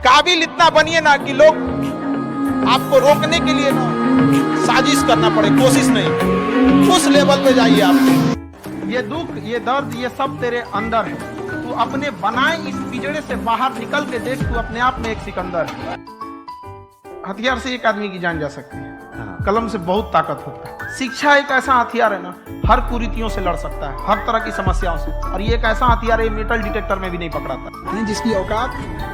काबिल इतना बनिए ना कि लोग आपको रोकने के लिए ना साजिश करना पड़े, कोशिश नहीं, उस लेवल पे जाइए आप। ये दुख, ये दर्द, ये सब तेरे अंदर है। तू अपने बनाए इस पिंजरे से बाहर निकल के देख, तू अपने आप में एक सिकंदर है। हथियार से एक आदमी की जान जा सकती है, कलम से बहुत ताकत होता है। शिक्षा एक ऐसा हथियार है ना, हर कुरीतियों से लड़ सकता है, हर तरह की समस्याओं से। और ये एक ऐसा हथियार है, मेटल डिटेक्टर में भी नहीं पकड़ाता। जिसकी औकात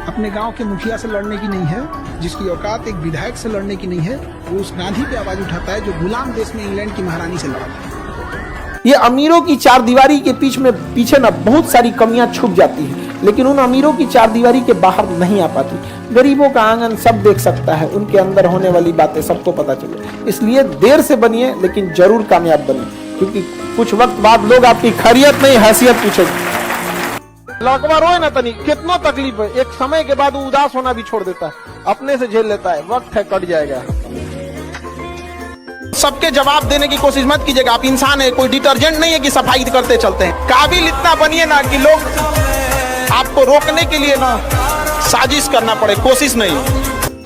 अपने गांव के मुखिया से लड़ने की नहीं है, जिसकी औकात एक विधायक से लड़ने की नहीं है, वो उस गांधी पे आवाज उठाता है जो गुलाम देश में इंग्लैंड की महारानी से लड़ा था। ये अमीरों की चारदीवारी के पीछे ना बहुत सारी कमियां छुप जाती हैं, लेकिन उन अमीरों की चारदीवारी के बाहर नहीं आ पाती। गरीबों का आंगन सब देख सकता है, उनके अंदर होने वाली बातें सबको पता चले। इसलिए देर से बनिए, लेकिन जरूर कामयाब बनिए, क्योंकि कुछ वक्त बाद लोग आपकी खैरियत नहीं हैसियत पूछेंगे। लड़कवा रोए ना तनी, कितना तकलीफ है, एक समय के बाद वो उदास होना भी छोड़ देता है, अपने से झेल लेता है। वक्त है, कट जाएगा। सबके जवाब देने की कोशिश मत कीजिएगा। आप इंसान है, कोई डिटर्जेंट नहीं है कि सफाई करते चलते हैं। काबिल इतना बनिए ना कि लोग आपको रोकने के लिए ना साजिश करना पड़े, कोशिश नहीं।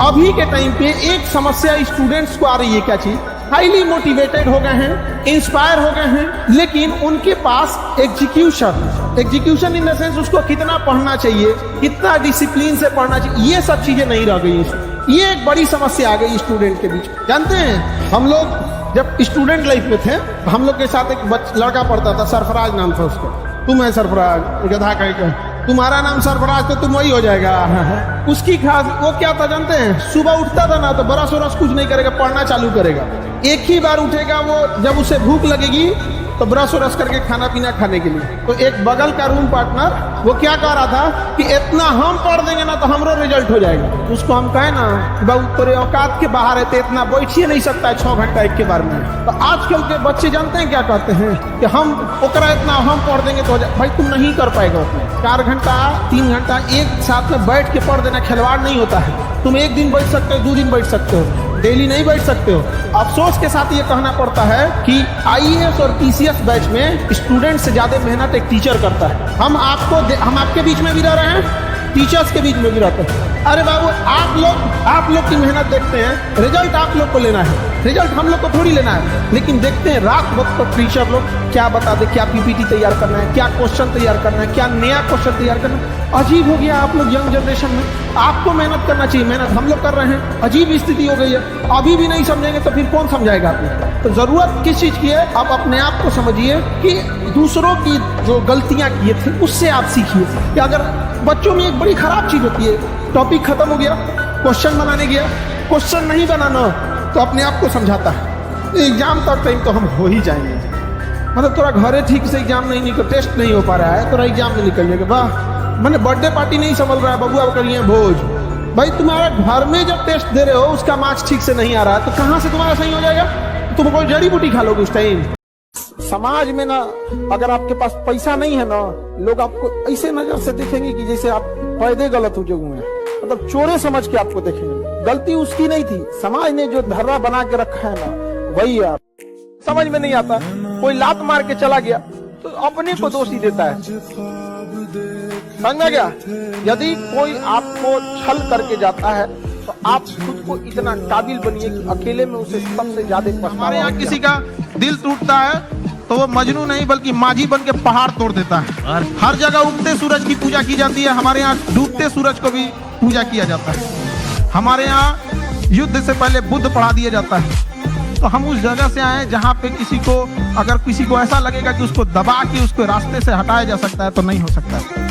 अभी के टाइम पे एक समस्या स्टूडेंट्स को आ रही है, क्या चीज? हाईली मोटिवेटेड हो गए हैं, इंस्पायर हो गए हैं, लेकिन उनके पास एग्जीक्यूशन इन द सेंस उसको कितना पढ़ना चाहिए, कितना डिसिप्लिन से पढ़ना चाहिए, ये सब चीजें नहीं रह गई। ये एक बड़ी समस्या आ गई स्टूडेंट के बीच। जानते हैं, हम लोग जब स्टूडेंट लाइफ में थे, हम लोग के साथ एक लड़का पढ़ता था, सरफराज नाम था उसका। तुम है सरफराज, गधा कह, तुम्हारा नाम सरफराज तो तुम वही हो जाएगा। उसकी खास वो क्या था जानते हैं? सुबह उठता था ना तो बरस वरस कुछ नहीं करेगा, पढ़ना चालू करेगा। एक ही बार उठेगा वो, जब उसे भूख लगेगी तो ब्रश वरस करके खाना पीना खाने के लिए। तो एक बगल का रूम पार्टनर वो क्या कह रहा था कि इतना हम पढ़ देंगे ना तो हमरो रिजल्ट हो जाएगा। उसको हम कहे ना बाबू तेरे औकात के बाहर है, तो इतना बैठ ही नहीं सकता है 6 घंटा एक के बार में। तो आजकल के बच्चे जानते हैं क्या कहते हैं कि हम ओकरा इतना हम पढ़ देंगे तो भाई तुम नहीं कर पाएगा उतना। 4 घंटा 3 घंटा एक साथ में बैठ के पढ़ देना खिलवाड़ नहीं होता है। तुम एक दिन बैठ सकते हो, 2 दिन बैठ सकते हो, डेली नहीं बैठ सकते हो। अफसोस के साथ ये कहना पड़ता है कि आईएएस और पीसीएस बैच में स्टूडेंट से ज्यादा मेहनत एक टीचर करता है। हम आपके बीच में भी रह रहे हैं, टीचर्स के बीच में भी रहते हैं। अरे बाबू आप लोग की मेहनत देखते हैं, रिजल्ट आप लोग को लेना है, रिजल्ट हम लोग को थोड़ी लेना है। लेकिन देखते हैं रात वक्त पर टीचर लोग क्या बता दे, क्या पीपीटी तैयार करना है, क्या क्वेश्चन तैयार करना है, क्या नया क्वेश्चन तैयार करना है। अजीब हो गया आप लोग यंग जनरेशन में। आपको मेहनत करना चाहिए, मेहनत हम लोग कर रहे हैं। अजीब स्थिति हो गई है, अभी भी नहीं समझेंगे तो फिर कौन समझाएगा आपको? तो जरूरत किस चीज की है? आप अपने आप को समझिए कि दूसरों की जो गलतियां किए थे उससे आप सीखिए। कि अगर बच्चों में एक बड़ी खराब चीज होती है, टॉपिक खत्म हो गया, क्वेश्चन बनाने गया, क्वेश्चन नहीं बनाना तो अपने आप को समझाता है एग्जाम तक टाइम तो हम हो ही जाएंगे। मतलब तोरा घरे ठीक से एग्जाम नहीं निकल, टेस्ट नहीं हो पा रहा है, तोरा एग्जाम में निकल जाएगा। वाह, मैंने बर्थडे पार्टी नहीं संभल रहा है, बबुआ करिए भोज। भाई तुम्हारा घर में जब टेस्ट दे रहे हो उसका मार्क्स ठीक से नहीं आ रहा है, तो कहाँ से तुम्हारा सही हो जाएगा? तुम कोई जड़ी बूटी खा लोगे उस टाइम। समाज में ना अगर आपके पास पैसा नहीं है ना, लोग आपको ऐसे नजर से देखेंगे कि जैसे आप पैदे गलत हो जो हुए, मतलब चोरे समझ के आपको देखेंगे। गलती उसकी नहीं थी, समाज ने जो धर्रा बना के रखा है ना वही आप समझ में नहीं आता। कोई लात मार के चला गया तो अपने को दोषी देता है, समझ में गया? यदि कोई आपको छल करके जाता है तो आप खुद को इतना काबिल बनिए कि अकेले में उसे सबसे ज्यादा। हमारे यहाँ किसी का दिल टूटता है तो वो मजनू नहीं बल्कि माझी बन के पहाड़ तोड़ देता है। हर जगह उगते सूरज की पूजा की जाती है, हमारे यहाँ डूबते सूरज को भी पूजा किया जाता है। हमारे यहाँ युद्ध से पहले बुद्ध पढ़ा दिया जाता है। तो हम उस जगह से आए जहाँ पे अगर किसी को ऐसा लगेगा कि उसको दबा के उसको रास्ते से हटाया जा सकता है तो नहीं हो सकता है।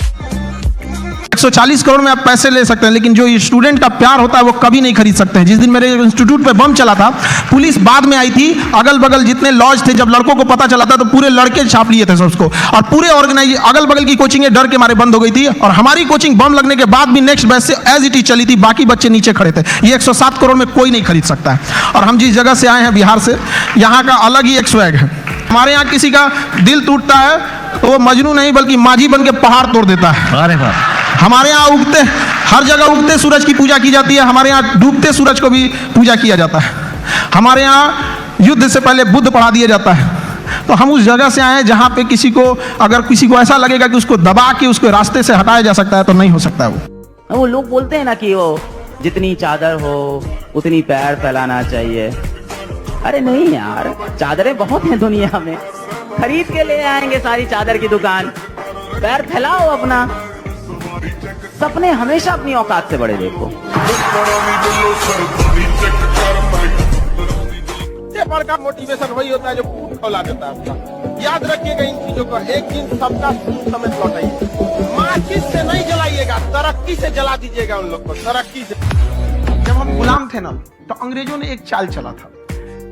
140 करोड़ में आप पैसे ले सकते हैं, लेकिन जो स्टूडेंट का प्यार होता है वो कभी नहीं खरीद सकते हैं। जिस दिन मेरे इंस्टीट्यूट पे बम चला था, पुलिस बाद में आई थी, अगल बगल जितने लॉज थे, जब लड़कों को पता चला था तो पूरे लड़के छाप लिए थे उसको, और पूरे अगल बगल की कोचिंग डर के मारे बंद हो गई थी। और हमारी कोचिंग बम लगने के बाद भी नेक्स्ट बैच से एज इट इज चली थी, बाकी बच्चे नीचे खड़े थे। ये 107 करोड़ में कोई नहीं खरीद सकता है। और हम जिस जगह से आए हैं बिहार से, यहाँ का अलग ही एक स्वैग है। हमारे यहाँ किसी का दिल टूटता है तो वो मजनू नहीं बल्कि माझी बन के पहाड़ तोड़ देता है। अरे वाह। हमारे यहाँ हर जगह उगते सूरज की पूजा की जाती है, हमारे यहाँ डूबते सूरज को भी पूजा किया जाता है। हमारे यहाँ युद्ध से पहले बुद्ध पढ़ा दिया जाता है। तो हम उस जगह से आए हैं जहाँ पे अगर किसी को ऐसा लगेगा कि उसको दबा के उसको रास्ते से हटाया जा सकता है तो नहीं हो सकता है वो। वो लोग बोलते हैं ना कि वो जितनी चादर हो उतनी पैर फैलाना चाहिए। अरे नहीं यार, चादरें बहुत हैं दुनिया में, खरीद के ले आएंगे सारी चादर की दुकान, पैर फैलाओ अपना। सपने हमेशा अपनी औकात से बड़े देखो। सबसे बड़का मोटिवेशन वही होता है जो फूट खौला देता है आपका। याद रखिएगा इन चीजों का, एक दिन सबका समय लौटाइए। माचिस से नहीं जलाइएगा, तरक्की से जला दीजिएगा उन लोग को, तरक्की से। जब हम गुलाम थे ना, तो अंग्रेजों ने एक चाल चला था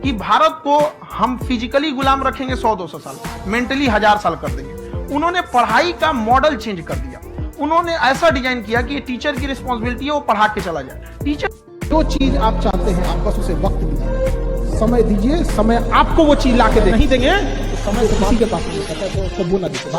कि भारत को हम फिजिकली गुलाम रखेंगे 100-200 साल, मेंटली 1000 साल कर देंगे। उन्होंने पढ़ाई का मॉडल चेंज कर दिया। उन्होंने ऐसा डिजाइन किया कि टीचर की रिस्पॉन्सिबिलिटी है वो पढ़ा के चला जाए। टीचर जो चीज आप चाहते हैं, आप बस उसे वक्त दीजिए, समय दीजिए, समय आपको वो चीज ला के नहीं देंगे समय तो किसी के पास नहीं होता है, तो उसको बोला दीजिए।